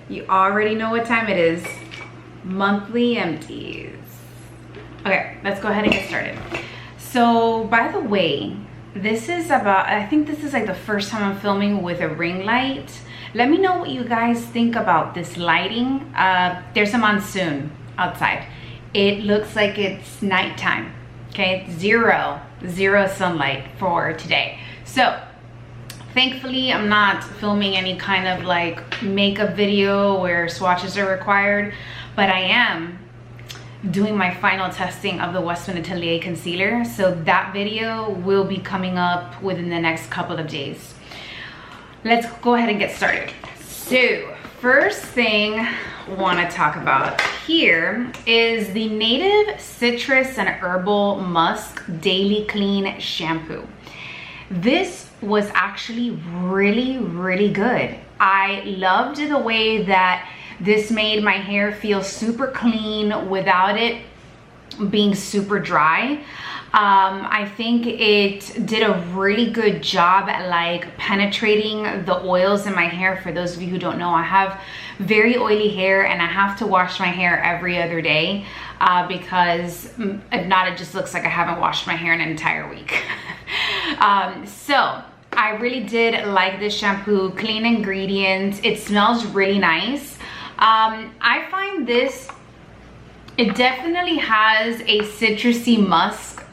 You already know what time it is. Monthly empties. Okay, let's go ahead and get started. So, by the way, this is I think this is like the first time I'm filming with a ring light. Let me know what you guys think about this lighting. There's a monsoon outside. It looks like it's nighttime. Okay, zero sunlight for today. So, thankfully, I'm not filming any kind of like makeup video where swatches are required, but I am doing my final testing of the Westman Atelier concealer. So that video will be coming up within the next couple of days. Let's go ahead and get started. So first thing I want to talk about here is the Native Citrus and Herbal Musk Daily Clean Shampoo. This was actually really good. I loved the way that this made my hair feel super clean without it being super dry. I think it did a really good job at like penetrating the oils in my hair. For those of you who don't know, I have very oily hair and I have to wash my hair every other day because if not, it just looks like I haven't washed my hair in an entire week. So I really did like this shampoo. Clean ingredients. It smells really nice. I find this, it definitely has a citrusy musk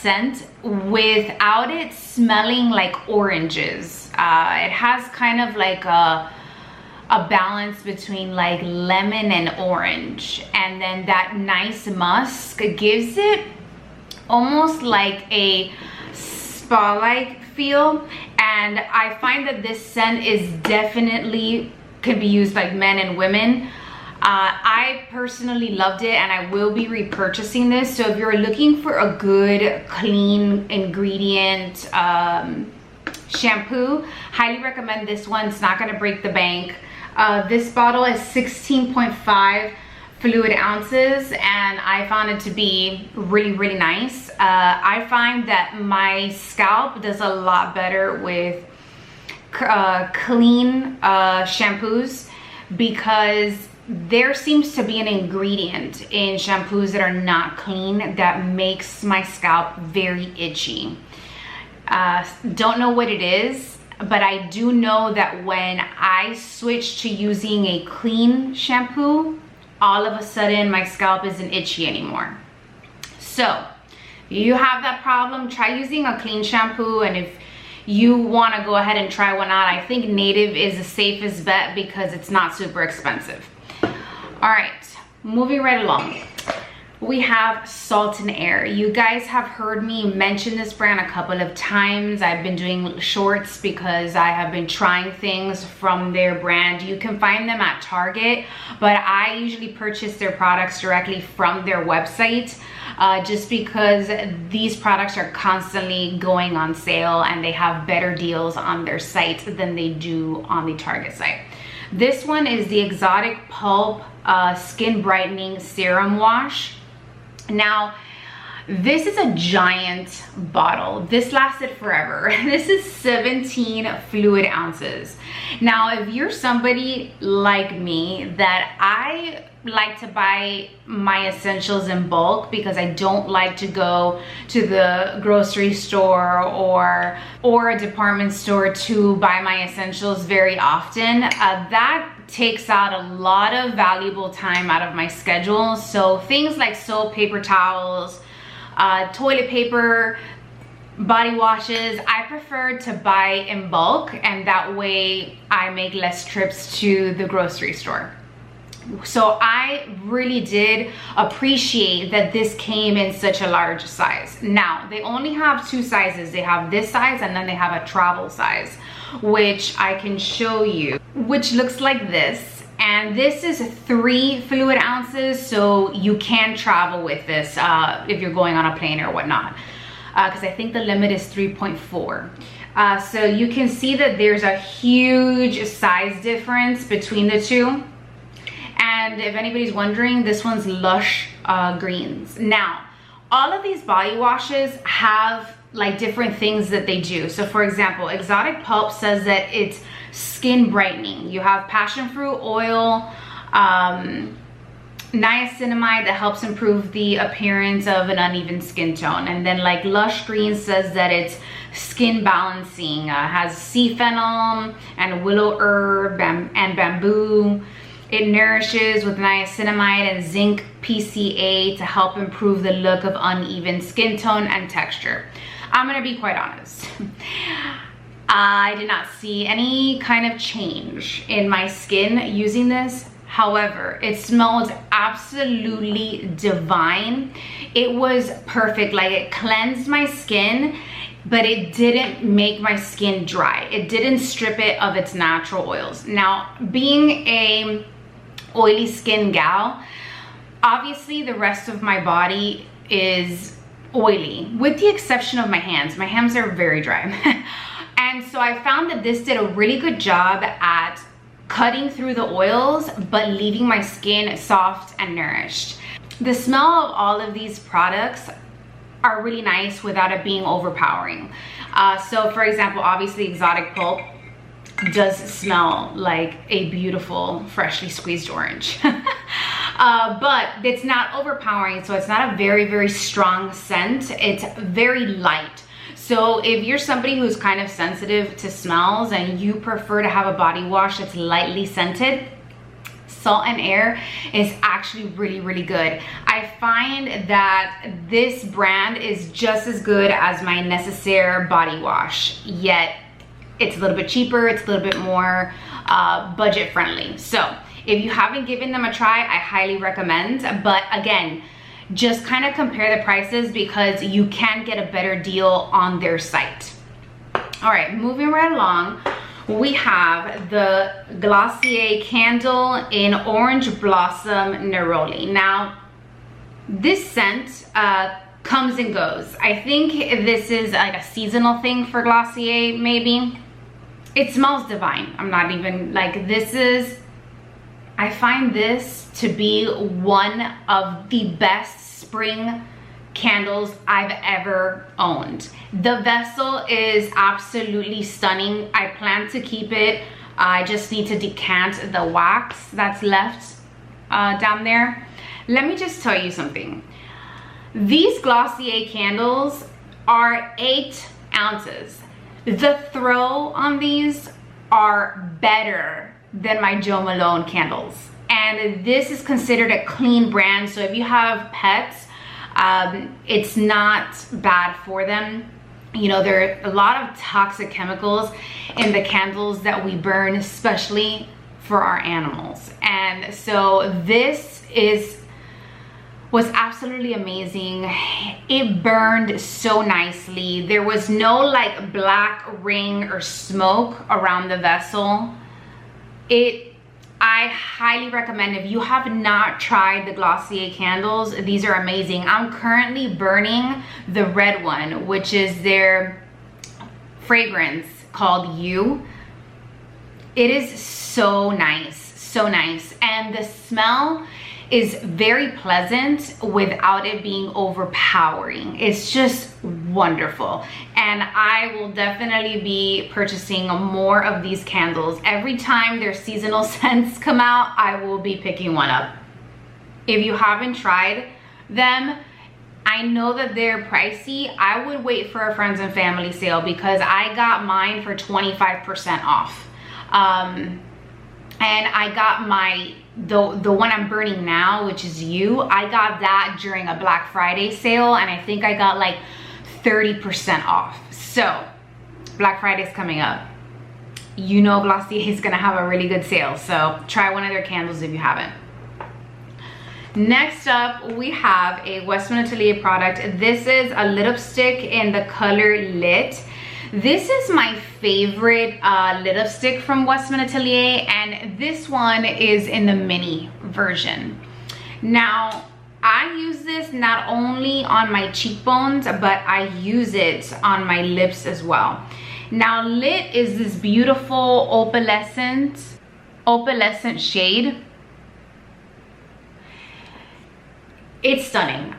scent without it smelling like oranges. It has kind of like a balance between like lemon and orange, and then that nice musk gives it almost like a spa-like feel. And I find that this scent is definitely could be used like men and women. I personally loved it and I will be repurchasing this. So if you're looking for a good clean ingredient shampoo, highly recommend this one. It's not going to break the bank. This bottle is 16.5 fluid ounces and I found it to be really nice. I find that my scalp does a lot better with clean shampoos because there seems to be an ingredient in shampoos that are not clean that makes my scalp very itchy. Don't know what it is, but I do know that when I switch to using a clean shampoo, all of a sudden my scalp isn't itchy anymore. So if you have that problem, try using a clean shampoo. And if you want to go ahead and try one out, I think Native is the safest bet because it's not super expensive. All right, moving right along. We have Salt and Air. You guys have heard me mention this brand a couple of times. I've been doing shorts because I have been trying things from their brand. You can find them at Target, but I usually purchase their products directly from their website just because these products are constantly going on sale and they have better deals on their site than they do on the Target site. This one is the Exotic Pulp Skin Brightening Serum Wash. Now, this is a giant bottle. This lasted forever. This is 17 fluid ounces. Now, if you're somebody like me that I like to buy my essentials in bulk because I don't like to go to the grocery store or a department store to buy my essentials very often, that takes out a lot of valuable time out of my schedule. So things like soap, paper towels, toilet paper, body washes, I prefer to buy in bulk, and that way I make less trips to the grocery store. So I really did appreciate that this came in such a large size. Now, they only have two sizes. They have this size and then they have a travel size, which I can show you, which looks like this. And this is 3 fluid ounces, so you can travel with this if you're going on a plane or whatnot, because I think the limit is 3.4. So you can see that there's a huge size difference between the two. And if anybody's wondering, this one's Lush Greens. Now, all of these body washes have like different things that they do. So for example, Exotic Pulp says that it's skin brightening. You have passion fruit oil, niacinamide that helps improve the appearance of an uneven skin tone, and then like Lush Green says that it's skin balancing, has sea fennel and willow herb and bamboo. It nourishes with niacinamide and zinc PCA to help improve the look of uneven skin tone and texture. I'm gonna be quite honest, I did not see any kind of change in my skin using this. However, it smelled absolutely divine. It was perfect, like it cleansed my skin, but it didn't make my skin dry. It didn't strip it of its natural oils. Now, being a oily skin gal, obviously the rest of my body is oily, with the exception of my hands. My hands are very dry. And so I found that this did a really good job at cutting through the oils, but leaving my skin soft and nourished. The smell of all of these products are really nice without it being overpowering. So for example, obviously Exotic Pulp does smell like a beautiful freshly squeezed orange. But it's not overpowering, so it's not a very strong scent. It's very light. So if you're somebody who's kind of sensitive to smells and you prefer to have a body wash that's lightly scented, Salt and Air is actually really good. I find that this brand is just as good as my Necessaire body wash, yet it's a little bit cheaper, it's a little bit more budget friendly. So if you haven't given them a try, I highly recommend. But again, just kind of compare the prices because you can get a better deal on their site. All right, moving right along, we have the Glossier candle in Orange Blossom Neroli. Now, this scent comes and goes. I think this is like a seasonal thing for Glossier, maybe. It smells divine. I'm not even like, this is, I find this to be one of the best spring candles I've ever owned. The vessel is absolutely stunning. I plan to keep it. I just need to decant the wax that's left down there. Let me just tell you something. These Glossier candles are 8 ounces. The throw on these are better than my Jo Malone candles. And this is considered a clean brand, so if you have pets, it's not bad for them. You know, there are a lot of toxic chemicals in the candles that we burn, especially for our animals. And so this was absolutely amazing. It burned so nicely. There was no like black ring or smoke around the vessel. I highly recommend, if you have not tried the Glossier candles, these are amazing. I'm currently burning the red one, which is their fragrance called You. It is so nice, and the smell is very pleasant without it being overpowering. It's just wonderful, and I will definitely be purchasing more of these candles. Every time their seasonal scents come out, I will be picking one up. If you haven't tried them, I know that they're pricey. I would wait for a friends and family sale because I got mine for 25% off. And I got the one I'm burning now, which is You, I got that during a Black Friday sale, and I think I got like 30% off. So Black Friday's coming up. You know Glossier is gonna have a really good sale, so try one of their candles if you haven't. Next up, we have a Westman Atelier product. This is a lipstick in the color Lit. This is my favorite lipstick from Westman Atelier, and this one is in the mini version. Now, I use this not only on my cheekbones, but I use it on my lips as well. Now, Lit is this beautiful opalescent shade. It's stunning.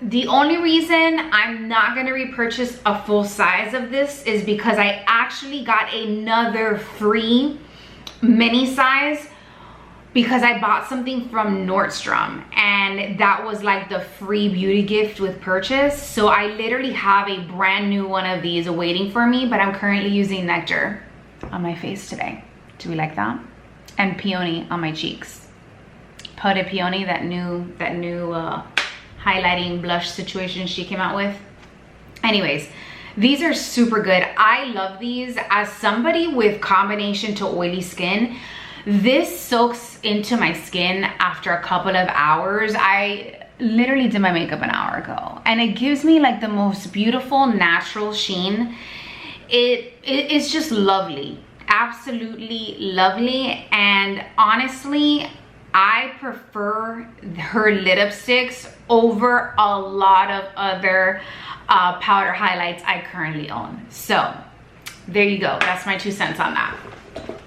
The only reason I'm not gonna repurchase a full size of this is because I actually got another free mini size because I bought something from Nordstrom, and that was like the free beauty gift with purchase. So I literally have a brand new one of these waiting for me, but I'm currently using Nectar on my face today. Do we like that? And Peony on my cheeks. Peau de Peony, that new highlighting blush situation she came out with. Anyways, these are super good. I love these. As somebody with combination to oily skin, this soaks into my skin after a couple of hours. I literally did my makeup an hour ago, and it gives me like the most beautiful natural sheen. It's just lovely, absolutely lovely. And honestly, I prefer her lipsticks over a lot of other powder highlights I currently own. So there you go. That's my 2 cents on that.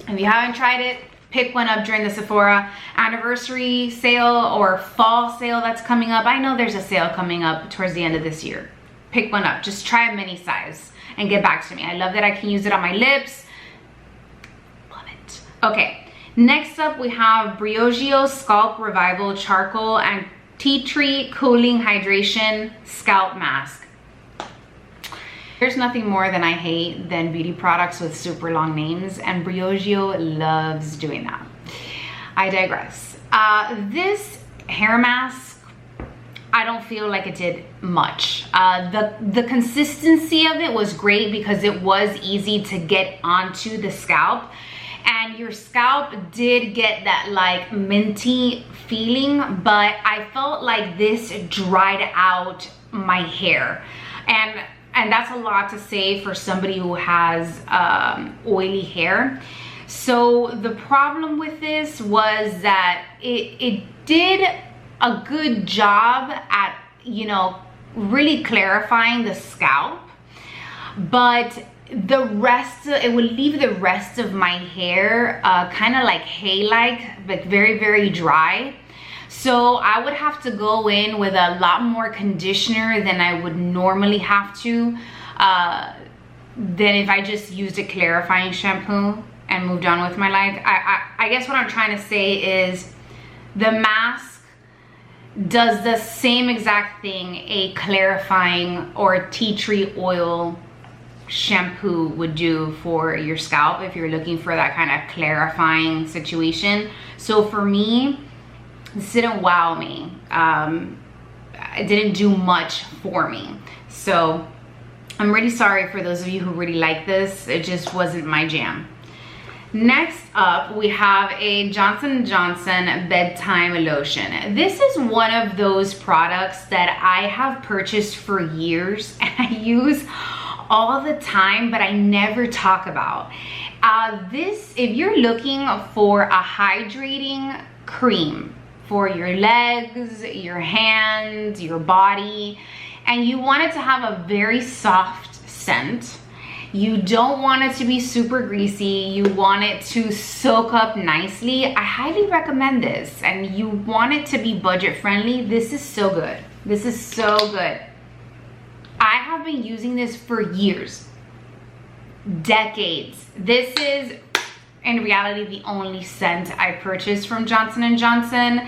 If you haven't tried it, pick one up during the Sephora anniversary sale or fall sale that's coming up. I know there's a sale coming up towards the end of this year. Pick one up. Just try a mini size and get back to me. I love that I can use it on my lips. Love it. Okay. Next up, we have Briogeo Scalp Revival Charcoal and Tea Tree Cooling Hydration Scalp Mask. There's nothing more than I hate than beauty products with super long names, and Briogeo loves doing that. I digress. This hair mask, I don't feel like it did much. The consistency of it was great because it was easy to get onto the scalp. And your scalp did get that like minty feeling, but I felt like this dried out my hair. And that's a lot to say for somebody who has oily hair. So the problem with this was that it did a good job at, you know, really clarifying the scalp, but the rest, it would leave the rest of my hair kind of like hay-like, but very, very dry. So I would have to go in with a lot more conditioner than I would normally have to, than if I just used a clarifying shampoo and moved on with my life. I guess what I'm trying to say is the mask does the same exact thing a clarifying or tea tree oil shampoo would do for your scalp if you're looking for that kind of clarifying situation. So for me, this didn't wow me. It didn't do much for me. So I'm really sorry for those of you who really like this. It just wasn't my jam. Next up, we have a Johnson & Johnson Bedtime Lotion. This is one of those products that I have purchased for years and I use all the time, but I never talk about. This, if you're looking for a hydrating cream for your legs, your hands, your body, and you want it to have a very soft scent, you don't want it to be super greasy, you want it to soak up nicely, I highly recommend this. And you want it to be budget friendly, this is so good. This is so good. I have been using this for years, decades. This is, in reality, the only scent I purchased from Johnson & Johnson.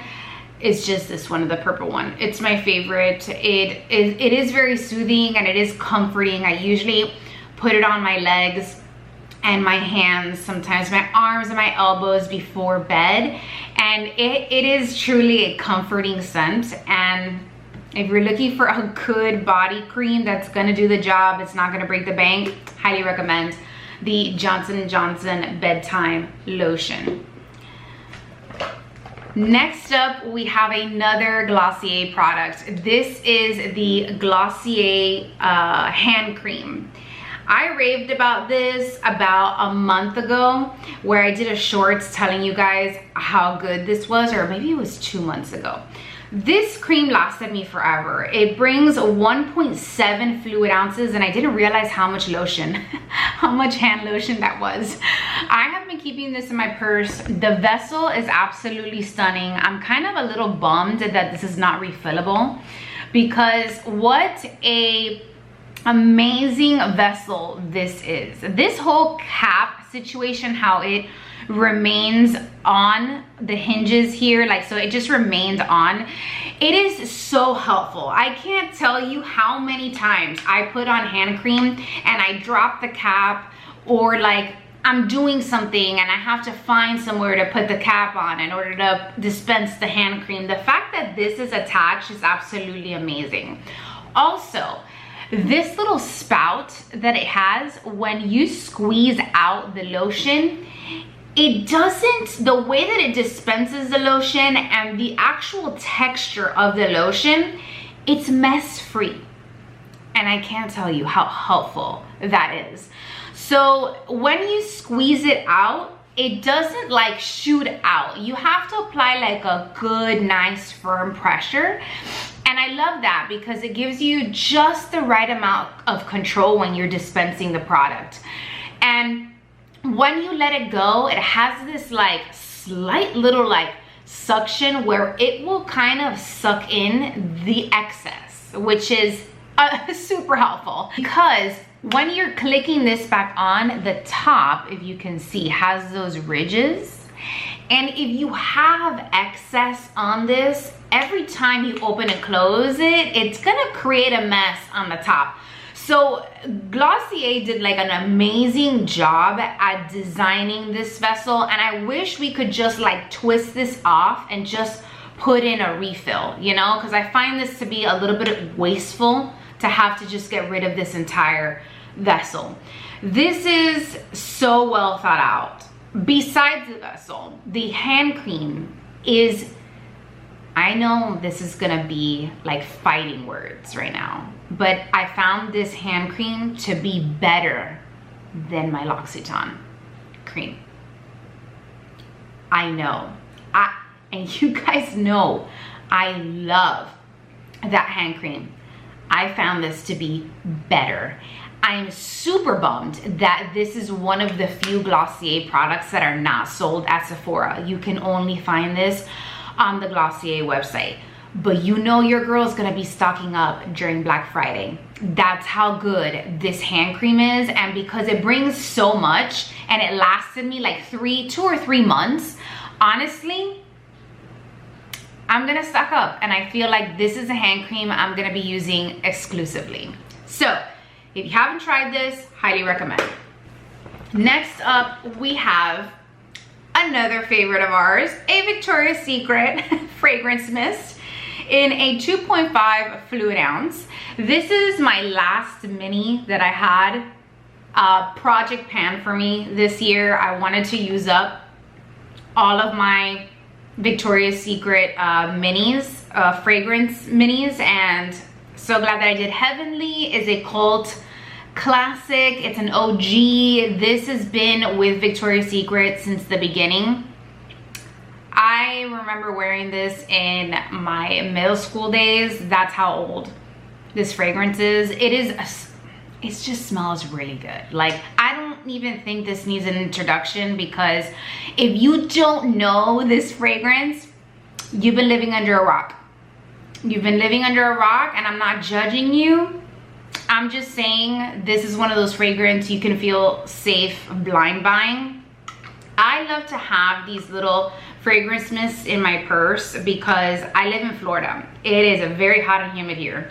It's just this one, the purple one. It's my favorite. It is very soothing and it is comforting. I usually put it on my legs and my hands, sometimes my arms and my elbows before bed. And it is truly a comforting scent. And if you're looking for a good body cream that's gonna do the job, it's not gonna break the bank, highly recommend the Johnson & Johnson Bedtime Lotion. Next up, we have another Glossier product. This is the Glossier hand cream. I raved about this about a month ago, where I did a shorts telling you guys how good this was, or maybe it was 2 months ago. This cream lasted me forever. It brings 1.7 fluid ounces, and I didn't realize how much lotion, how much hand lotion that was. I have been keeping this in my purse. The vessel is absolutely stunning. I'm kind of a little bummed that this is not refillable, because what a amazing vessel this is. This whole cap situation, how it remains on the hinges here, like, so it just remains on, it is so helpful. I can't tell you how many times I put on hand cream and I drop the cap, or like I'm doing something and I have to find somewhere to put the cap on in order to dispense the hand cream. The fact that this is attached is absolutely amazing. Also, this little spout that it has, when you squeeze out the lotion, it doesn't, the way that it dispenses the lotion and the actual texture of the lotion, it's mess free. And I can't tell you how helpful that is. So when you squeeze it out, it doesn't like shoot out. You have to apply like a good, nice, firm pressure. And I love that because it gives you just the right amount of control when you're dispensing the product. And when you let it go, it has this like slight little like suction where it will kind of suck in the excess, which is super helpful, because when you're clicking this back on, the top, if you can see, has those ridges. And if you have excess on this, every time you open and close it, it's gonna create a mess on the top. So Glossier did like an amazing job at designing this vessel, and I wish we could just like twist this off and just put in a refill, you know, because I find this to be a little bit wasteful to have to just get rid of this entire vessel. This is so well thought out. Besides the vessel, the hand cream is, I know this is gonna be like fighting words right now, but I found this hand cream to be better than my L'Occitane cream. I know, and you guys know, I love that hand cream. I found this to be better. I am super bummed that this is one of the few Glossier products that are not sold at Sephora. You can only find this on the Glossier website. But you know your girl's gonna be stocking up during Black Friday. That's how good this hand cream is, and because it brings so much and it lasted me like 2 or 3 months, honestly, I'm gonna stock up, and I feel like this is a hand cream I'm gonna be using exclusively. So if you haven't tried this, highly recommend. Next up, we have another favorite of ours, a Victoria's Secret fragrance mist in a 2.5 fluid ounce. This is my last mini that I had, project pan for me this year. I wanted to use up all of my Victoria's Secret minis, fragrance minis, and so glad that I did. Heavenly is a cult classic. It's an OG. This has been with Victoria's Secret since the beginning. I remember wearing this in my middle school days. That's how old this fragrance is. It just smells really good. Like, I don't even think this needs an introduction, because if you don't know this fragrance, you've been living under a rock. You've been living under a rock, and I'm not judging you. I'm just saying this is one of those fragrances you can feel safe blind buying. I love to have these little fragrance mists in my purse because I live in Florida. It is very hot and humid here.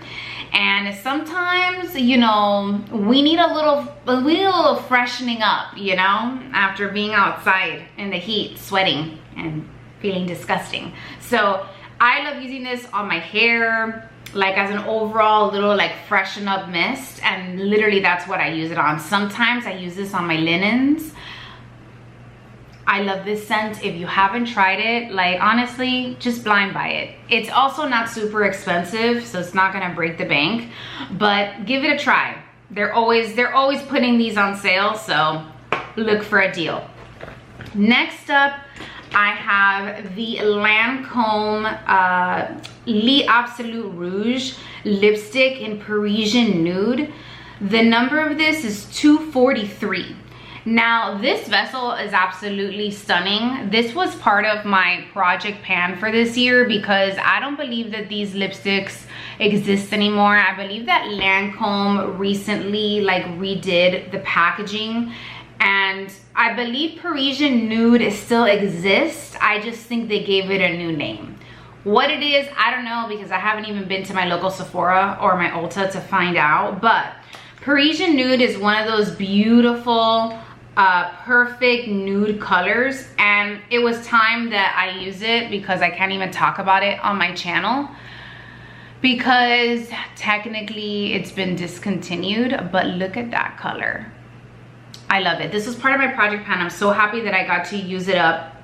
And sometimes, you know, we need a little freshening up, you know, after being outside in the heat, sweating and feeling disgusting. So I love using this on my hair, like as an overall little like freshen up mist, and literally that's what I use it on. Sometimes I use this on my linens. I love this scent. If you haven't tried it, like honestly, just blind buy it. It's also not super expensive, so it's not gonna break the bank, but give it a try. They're always putting these on sale, so look for a deal. Next up, I have the Lancome Le Absolute Rouge lipstick in Parisian Nude. The number of this is 243. Now this vessel is absolutely stunning. This was part of my project pan for this year because I don't believe that these lipsticks exist anymore. I believe that Lancome recently like redid the packaging, and I believe Parisian Nude still exists. I just think they gave it a new name. What it is, I don't know, because I haven't even been to my local Sephora or my Ulta to find out. But Parisian Nude is one of those beautiful, perfect nude colors, and it was time that I use it because I can't even talk about it on my channel because technically it's been discontinued. But look at that color. I love it. This was part of my project pan. I'm so happy that I got to use it up.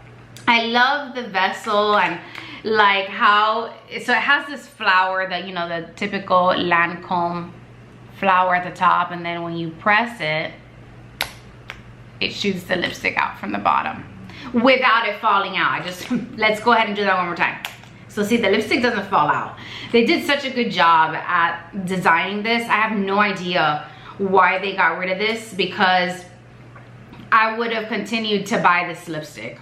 I love the vessel and like how, so it has this flower that, you know, the typical Lancome flower at the top, and then when you press it, it shoots the lipstick out from the bottom without it falling out. I just, let's go ahead and do that one more time. So see, the lipstick doesn't fall out. They did such a good job at designing this. I have no idea why they got rid of this because I would have continued to buy this lipstick.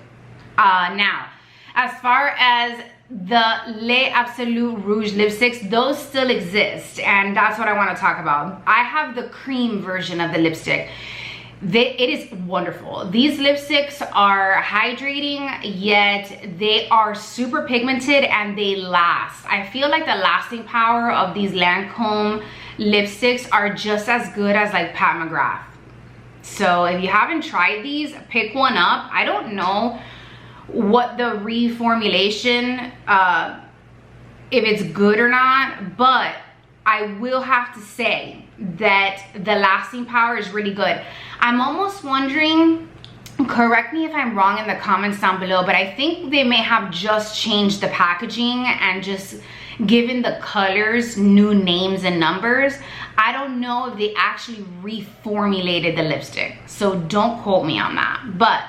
Now, as far as the Le Absolute Rouge lipsticks, those still exist, and that's what I want to talk about. I have the cream version of the lipstick. It is wonderful. These lipsticks are hydrating, yet they are super pigmented and they last. I feel like the lasting power of these Lancome lipsticks are just as good as like Pat McGrath. So if you haven't tried these, pick one up. I don't know what the reformulation, if it's good or not, but I will have to say that the lasting power is really good. I'm almost wondering, correct me if I'm wrong in the comments down below, but I think they may have just changed the packaging and just given the colors new names and numbers. I don't know if they actually reformulated the lipstick, so don't quote me on that. But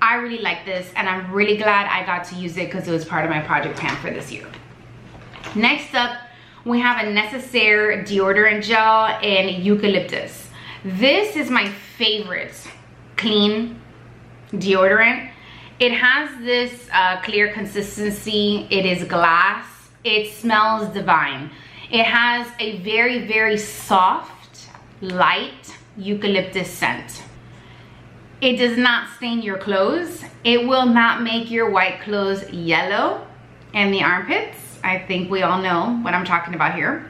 I really like this, and I'm really glad I got to use it because it was part of my project pan for this year. Next up, we have a Necessaire deodorant gel in Eucalyptus. This is my favorite clean deodorant. It has this clear consistency. It is glass. It smells divine. It has a very, very soft, light eucalyptus scent. It does not stain your clothes. It will not make your white clothes yellow in the armpits. I think we all know what I'm talking about here.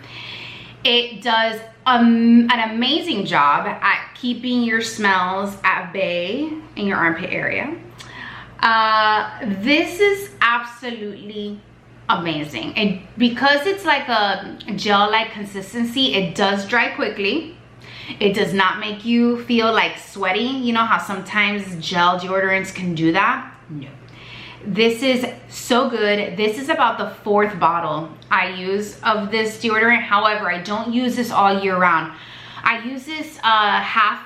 It does an amazing job at keeping your smells at bay in your armpit area. This is absolutely amazing. And because it's like a gel-like consistency, it does dry quickly. It does not make you feel like sweaty. You know how sometimes gel deodorants can do that? No. This is so good. This is about the 4th bottle I use of this deodorant. However, I don't use this all year round. I use this half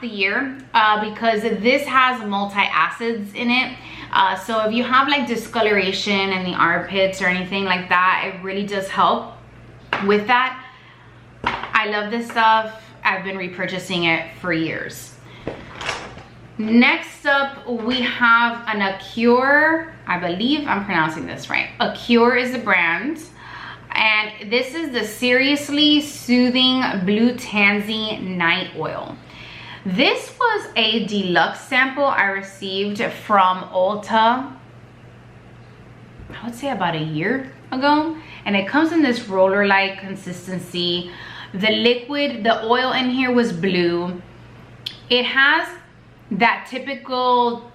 the year because this has multi-acids in it. So if you have like discoloration in the armpits or anything like that, it really does help with that. I love this stuff. I've been repurchasing it for years. Next up, we have an Acure. I believe I'm pronouncing this right. Acure is the brand. And this is the Seriously Soothing Blue Tansy Night Oil. This was a deluxe sample I received from Ulta, I would say about a year ago. And it comes in this roller-like consistency. The liquid, the oil in here was blue. It has that typical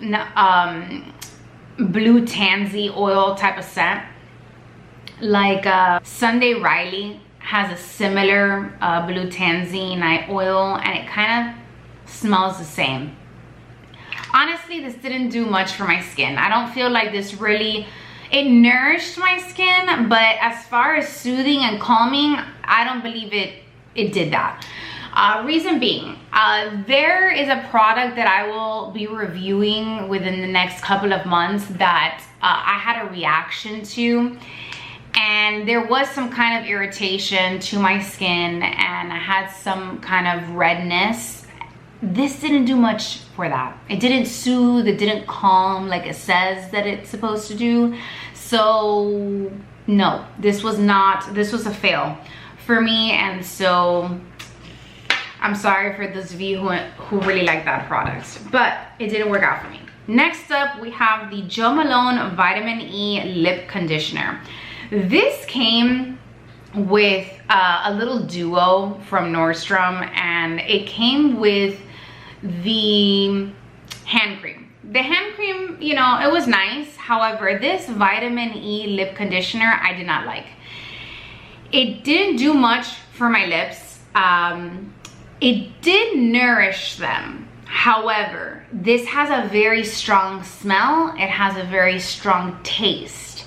blue tansy oil type of scent. Like Sunday Riley has a similar blue tansy night oil, and it kind of smells the same. Honestly, this didn't do much for my skin. I don't feel like this really, it nourished my skin, but as far as soothing and calming, I don't believe it did that. Reason being, there is a product that I will be reviewing within the next couple of months that I had a reaction to, and there was some kind of irritation to my skin and I had some kind of redness. This didn't do much for that. It didn't soothe, it didn't calm like it says that it's supposed to do. So no, this was a fail for me, and so I'm sorry for those of you who really like that product, but it didn't work out for me. Next up, we have the Jo Malone Vitamin E Lip Conditioner. This came with a little duo from Nordstrom, and it came with the hand cream. The hand cream, you know, it was nice. However, this Vitamin E Lip Conditioner, I did not like. It didn't do much for my lips. It did nourish them. However, this has a very strong smell. It has a very strong taste.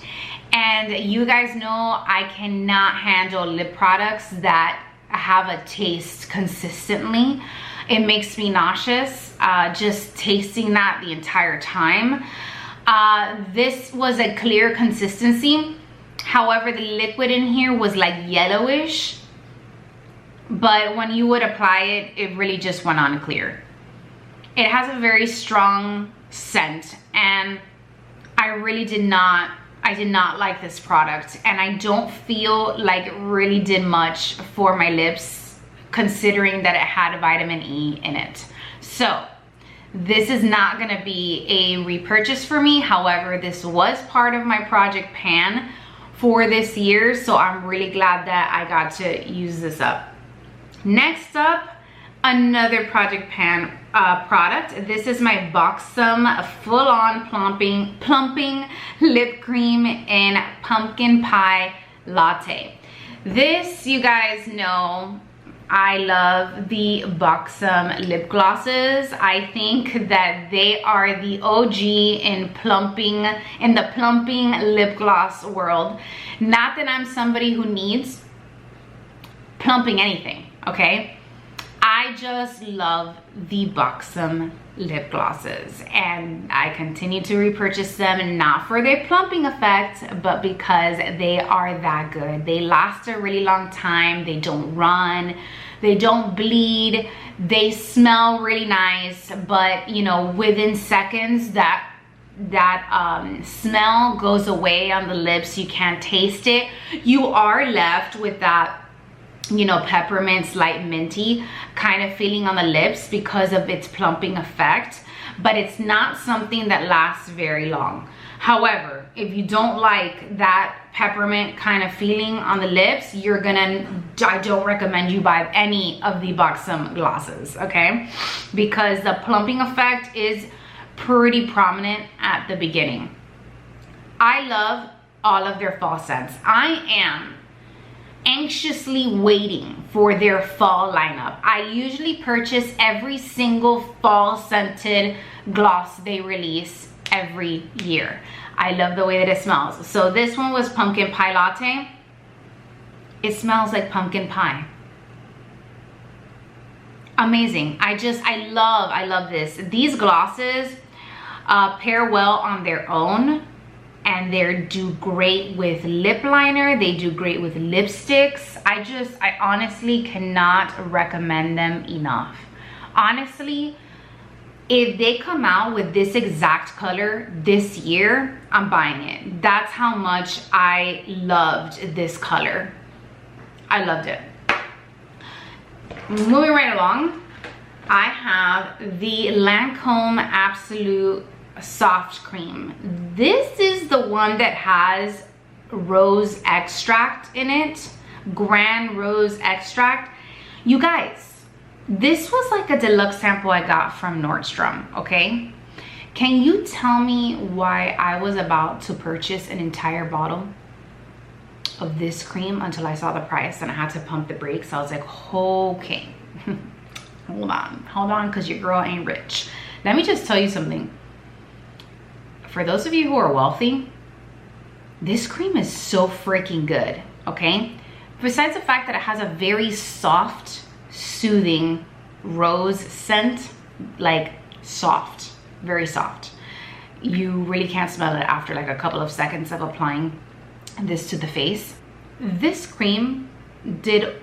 And you guys know I cannot handle lip products that have a taste consistently. It makes me nauseous just tasting that the entire time. This was a clear consistency. However, the liquid in here was like yellowish. But when you would apply it, it really just went on clear. It has a very strong scent, and I did not like this product, and I don't feel like it really did much for my lips considering that it had a vitamin E in it. So this is not gonna be a repurchase for me. However, this was part of my project pan for this year, so I'm really glad that I got to use this up. Next up, another project pan product. This is my Buxom full-on plumping lip cream in Pumpkin Pie Latte. This, you guys know, I love the Buxom lip glosses. I think that they are the OG in the plumping lip gloss world. Not that I'm somebody who needs plumping anything, okay? I just love the Buxom lip glosses, and I continue to repurchase them, not for their plumping effect, but because they are that good. They last a really long time. They don't run, they don't bleed, they smell really nice, but you know, within seconds that smell goes away on the lips. You can't taste it. You are left with that, you know, peppermint, slight minty kind of feeling on the lips because of its plumping effect, but it's not something that lasts very long. However, if you don't like that peppermint kind of feeling on the lips, I don't recommend you buy any of the Buxom glosses, okay? Because the plumping effect is pretty prominent at the beginning. I love all of their fall scents. I am anxiously waiting for their fall lineup. I usually purchase every single fall scented gloss they release every year. I love the way that it smells. So this one was Pumpkin Pie Latte. It smells like pumpkin pie. Amazing. I love this. These glosses pair well on their own, and they do great with lip liner. They do great with lipsticks. I honestly cannot recommend them enough. Honestly, if they come out with this exact color this year, I'm buying it. That's how much I loved this color. I loved it. Moving right along, I have the Lancome Absolute Soft Cream. This is the one that has rose extract in it, Grand Rose Extract. You guys, this was like a deluxe sample I got from Nordstrom, okay? Can you tell me why I was about to purchase an entire bottle of this cream until I saw the price and I had to pump the brakes? I was like, okay, hold on, because your girl ain't rich. Let me just tell you something. For those of you who are wealthy, this cream is so freaking good, okay? Besides the fact that it has a very soft soothing rose scent, like soft, very soft. You really can't smell it after like a couple of seconds of applying this to the face. This cream did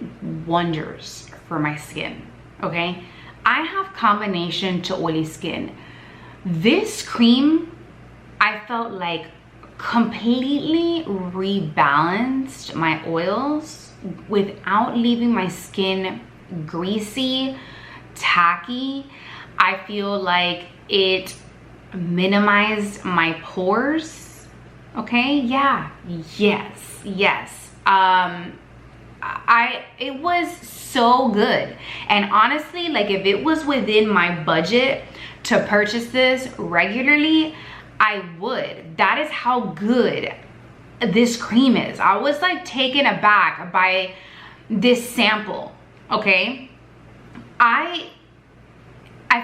wonders for my skin, okay? I have combination to oily skin. This cream, I felt like completely rebalanced my oils without leaving my skin greasy, tacky. I feel like it minimized my pores. Okay, yeah, yes. It was so good. And honestly, like if it was within my budget to purchase this regularly, I would. That is how good this cream is. I was like taken aback by this sample, okay? I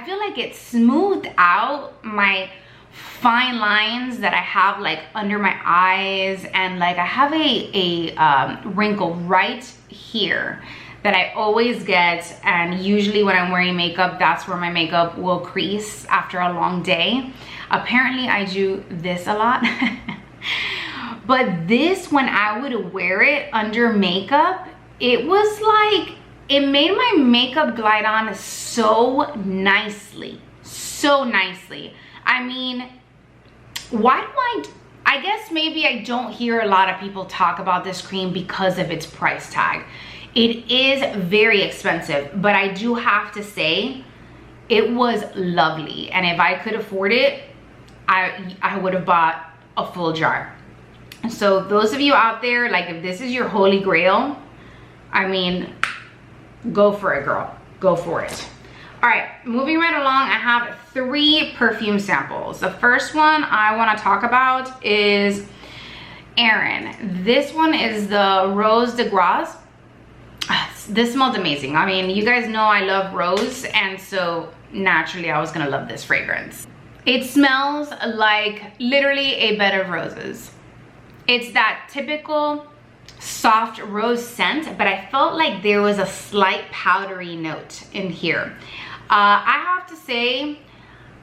feel like it smoothed out my fine lines that I have like under my eyes, and like I have a wrinkle right here that I always get, and usually when I'm wearing makeup, that's where my makeup will crease after a long day. Apparently I do this a lot. But this, when I would wear it under makeup, it was like, it made my makeup glide on so nicely, so nicely. I mean, why do I guess maybe I don't hear a lot of people talk about this cream because of its price tag. It is very expensive, but I do have to say it was lovely. And if I could afford it, I would have bought a full jar. So those of you out there, like if this is your holy grail, I mean, go for it, girl, go for it. All right, moving right along, I have 3 perfume samples. The first one I want to talk about is Erin. This one is the Rose de Grace. This smells amazing. I mean, you guys know I love rose, and so naturally I was gonna love this fragrance. It smells like literally a bed of roses. It's that typical soft rose scent, but I felt like there was a slight powdery note in here. I have to say,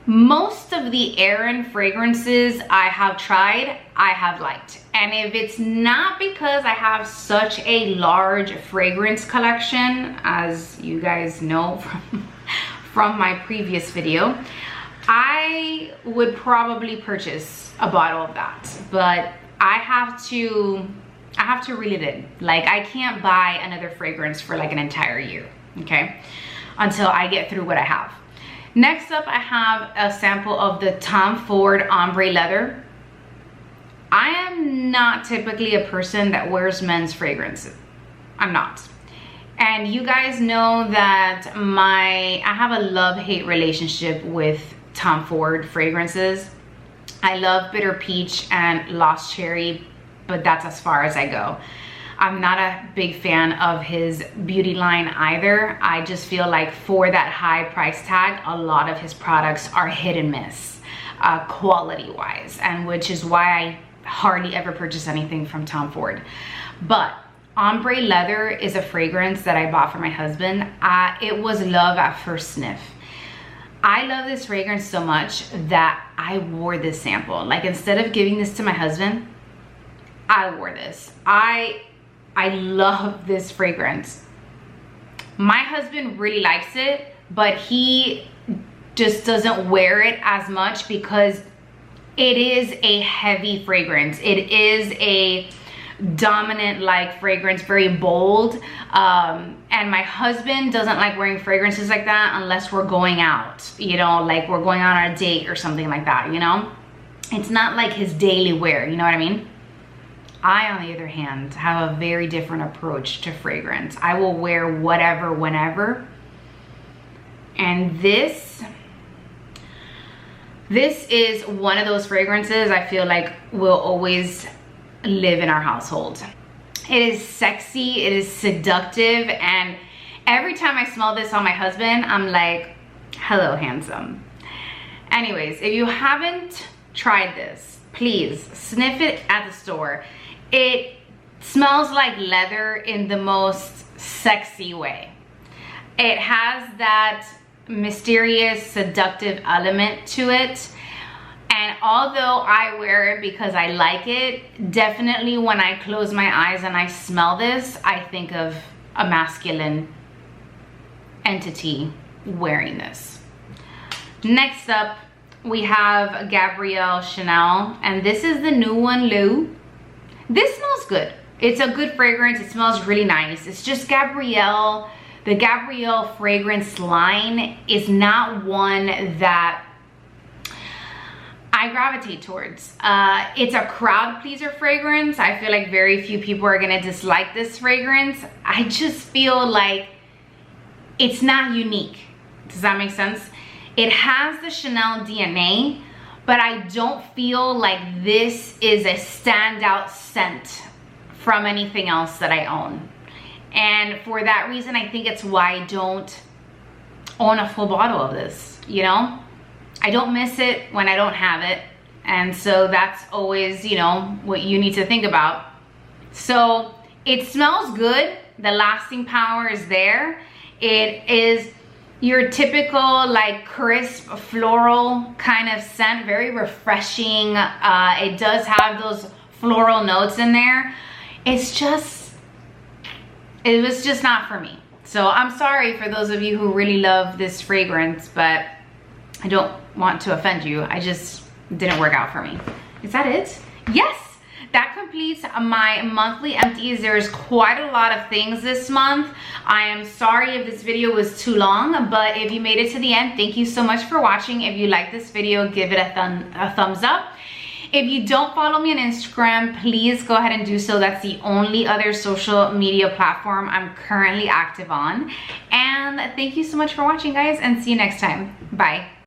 most of the Erin fragrances I have tried, I have liked. And if it's not because I have such a large fragrance collection, as you guys know from my previous video, I would probably purchase a bottle of that. But I have to reel it in. Like, I can't buy another fragrance for like an entire year, okay? Until I get through what I have. Next up, I have a sample of the Tom Ford Ombre Leather. I am not typically a person that wears men's fragrances. I'm not. And you guys know that I have a love-hate relationship with Tom Ford fragrances. I love Bitter Peach and Lost Cherry, but that's as far as I go. I'm not a big fan of his beauty line either. I just feel like for that high price tag, a lot of his products are hit and miss, quality wise, and which is why I hardly ever purchase anything from Tom Ford. But Ombre Leather is a fragrance that I bought for my husband. It was love at first sniff. I love this fragrance so much that I wore this sample. Like, instead of giving this to my husband, I wore this. I love this fragrance. My husband really likes it, but he just doesn't wear it as much because it is a heavy fragrance. It is a dominant like fragrance, very bold. And my husband doesn't like wearing fragrances like that unless we're going out, you know, like we're going on a date or something like that, you know? It's not like his daily wear, you know what I mean? I, on the other hand, have a very different approach to fragrance. I will wear whatever, whenever. And this is one of those fragrances I feel like will always live in our household. It is sexy, it is seductive, and every time I smell this on my husband, I'm like, hello, handsome. Anyways, if you haven't tried this, please sniff it at the store. It smells like leather in the most sexy way. It has that mysterious, seductive element to it. And although I wear it because I like it, definitely when I close my eyes and I smell this, I think of a masculine entity wearing this. Next up, we have Gabrielle Chanel, and this is the new one, Lou. This smells good. It's a good fragrance. It smells really nice. It's just Gabrielle. The Gabrielle fragrance line is not one that I gravitate towards. It's a crowd pleaser fragrance. I feel like very few people are gonna dislike this fragrance. I just feel like it's not unique. Does that make sense? It has the Chanel DNA, but I don't feel like this is a standout scent from anything else that I own. And for that reason, I think it's why I don't own a full bottle of this, you know? I don't miss it when I don't have it. And so that's always, you know, what you need to think about. So it smells good. The lasting power is there. It is your typical like crisp floral kind of scent, very refreshing. It does have those floral notes in there. It's just, it was just not for me. So I'm sorry for those of you who really love this fragrance, but I don't want to offend you. I just didn't work out for me. Is that it? Yes, that completes my monthly empties. There's quite a lot of things this month. I am sorry if this video was too long, but if you made it to the end, thank you so much for watching. If you like this video, give it a thumbs up. If you don't follow me on Instagram, please go ahead and do so. That's the only other social media platform I'm currently active on. And thank you so much for watching, guys, and see you next time. Bye.